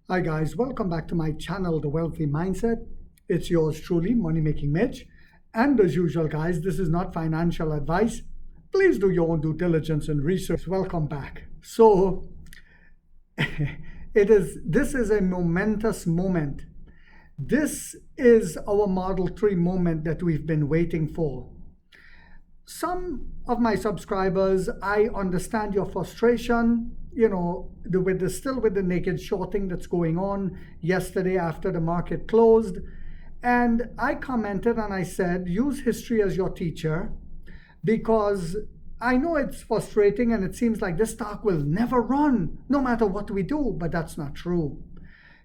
Hi guys, welcome back to my channel, The Wealthy Mindset. It's yours truly, Money Making Mitch. And as usual, guys, this is not financial advice. Please do your own due diligence and research. Welcome back. So, this is a momentous moment. This is our Model 3 moment that we've been waiting for. Some of my subscribers, I understand your frustration, with the naked shorting that's going on yesterday after the market closed. And I commented and I said, use history as your teacher, because I know it's frustrating and it seems like this stock will never run no matter what we do, but that's not true.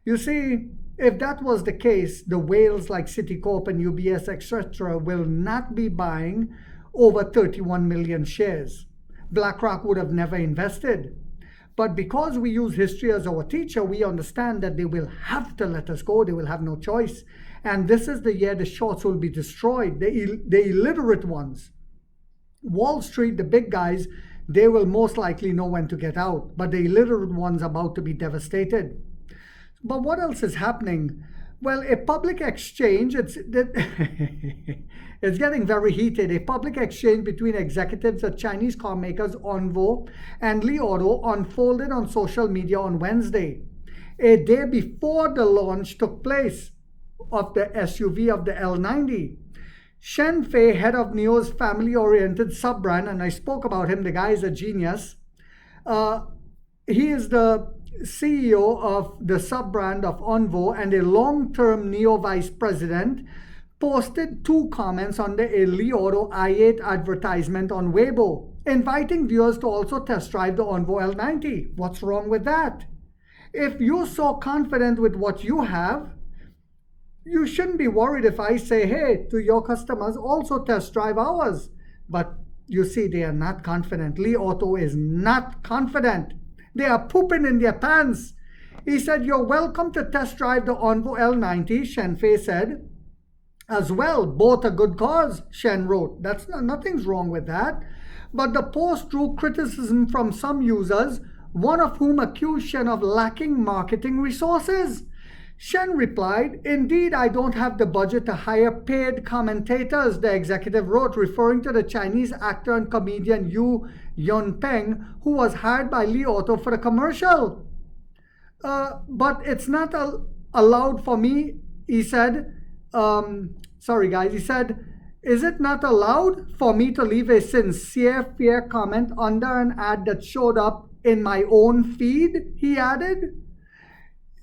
You see, if that was the case, the whales like Citicorp and UBS, etc., will not be buying over 31 million shares. BlackRock would have never invested. But because we use history as our teacher, we understand that they will have to let us go. They will have no choice. And this is the year the shorts will be destroyed, the illiterate ones. Wall Street, the big guys, they will most likely know when to get out. But the illiterate ones are about to be devastated. But what else is happening? Well, a public exchange, it's getting very heated. A public exchange between executives at Chinese car makers Onvo and Li Auto unfolded on social media on Wednesday, a day before the launch took place of the SUV of the L90. Shen Fei, head of NIO's family-oriented sub-brand, and I spoke about him, the guy is a genius. He is the CEO of the sub-brand of Onvo and a long-term NIO vice president, posted two comments on the Li Auto i8 advertisement on Weibo, inviting viewers to also test drive the Onvo L90. What's wrong with that? If you're so confident with what you have, you shouldn't be worried if I say, hey, to your customers, also test drive ours. But you see, they are not confident. Li Auto is not confident. They are pooping in their pants. He said, you're welcome to test drive the Onvo L90, Shen Fei said. As well, both a good cause, Shen wrote. Nothing's wrong with that. But the post drew criticism from some users, one of whom accused Shen of lacking marketing resources. Shen replied, indeed, I don't have the budget to hire paid commentators, the executive wrote, referring to the Chinese actor and comedian Yu Yunpeng, who was hired by Li Auto for a commercial. But it's not allowed for me, he said. He said, is it not allowed for me to leave a sincere, fair comment under an ad that showed up in my own feed, he added.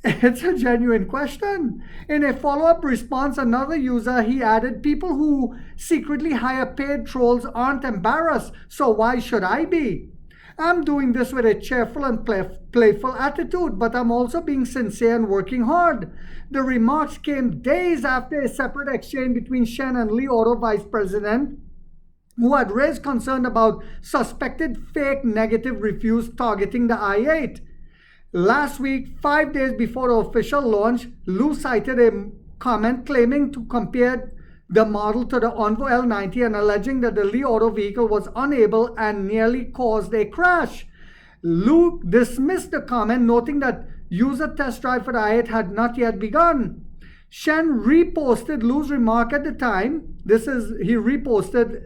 It's a genuine question. In a follow-up response, another user, he added, people who secretly hire paid trolls aren't embarrassed, so why should I be? I'm doing this with a cheerful and playful attitude, but I'm also being sincere and working hard. The remarks came days after a separate exchange between Shen and Li Auto vice president, who had raised concern about suspected fake negative reviews targeting the i8. Last week, 5 days before the official launch, Lu cited a comment claiming to compare the model to the Onvo L90 and alleging that the Li Auto vehicle was unable and nearly caused a crash. Lu dismissed the comment, noting that user test drive for the i8 had not yet begun. Shen reposted Lu's remark at the time. He reposted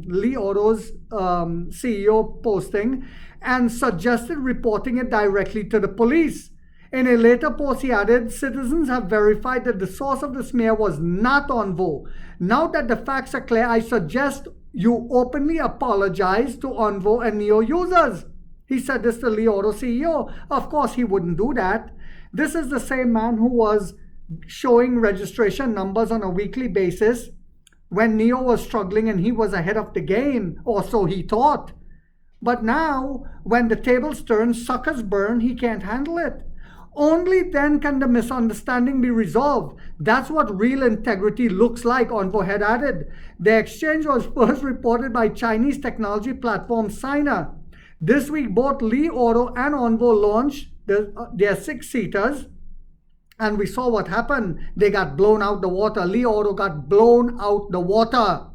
Li Auto's CEO posting and suggested reporting it directly to the police. In a later post, he added, citizens have verified that the source of the smear was not Onvo. Now that the facts are clear, I suggest you openly apologize to Onvo and NIO users. He said this to Li Auto CEO. Of course, he wouldn't do that. This is the same man who was showing registration numbers on a weekly basis when NIO was struggling and he was ahead of the game, or so he thought. But now, when the tables turn, suckers burn, he can't handle it. Only then can the misunderstanding be resolved. That's what real integrity looks like, Onvo had added. The exchange was first reported by Chinese technology platform Sina. This week, both Li Auto and Onvo launched their six-seaters, and we saw what happened. They got blown out the water. Li Auto got blown out the water.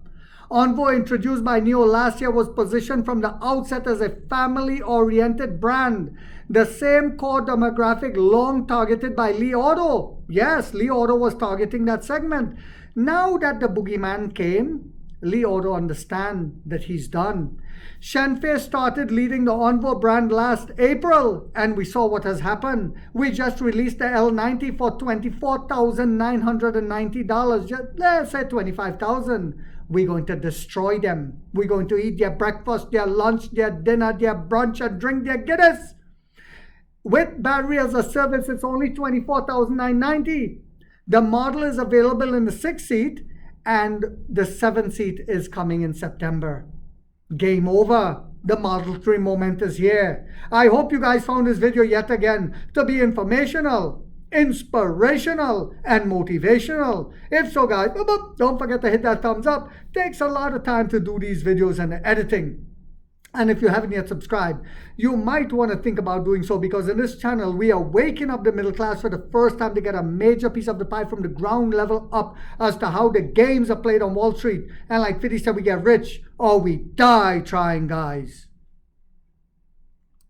Onvo, introduced by NIO last year, was positioned from the outset as a family-oriented brand. The same core demographic long targeted by Li Auto. Yes, Li Auto was targeting that segment. Now that the boogeyman came, Li Auto understands that he's done. Shenfei started leading the Onvo brand last April, and we saw what has happened. We just released the L90 for $24,990. Just, let's say $25,000. We're going to destroy them. We're going to eat their breakfast, their lunch, their dinner, their brunch, and drink their Guinness. With battery as a service, it's only $24,990. The model is available in the 6-seat, and the 7-seat is coming in September. Game over. The Model 3 moment is here. I hope you guys found this video yet again to be informational, inspirational, and motivational. If so, guys, don't forget to hit that thumbs up. Takes a lot of time to do these videos and the editing. And if you haven't yet subscribed, you might want to think about doing so, because in this channel, we are waking up the middle class for the first time to get a major piece of the pie from the ground level up as to how the games are played on Wall Street. And like 50 said, we get rich or we die trying, guys.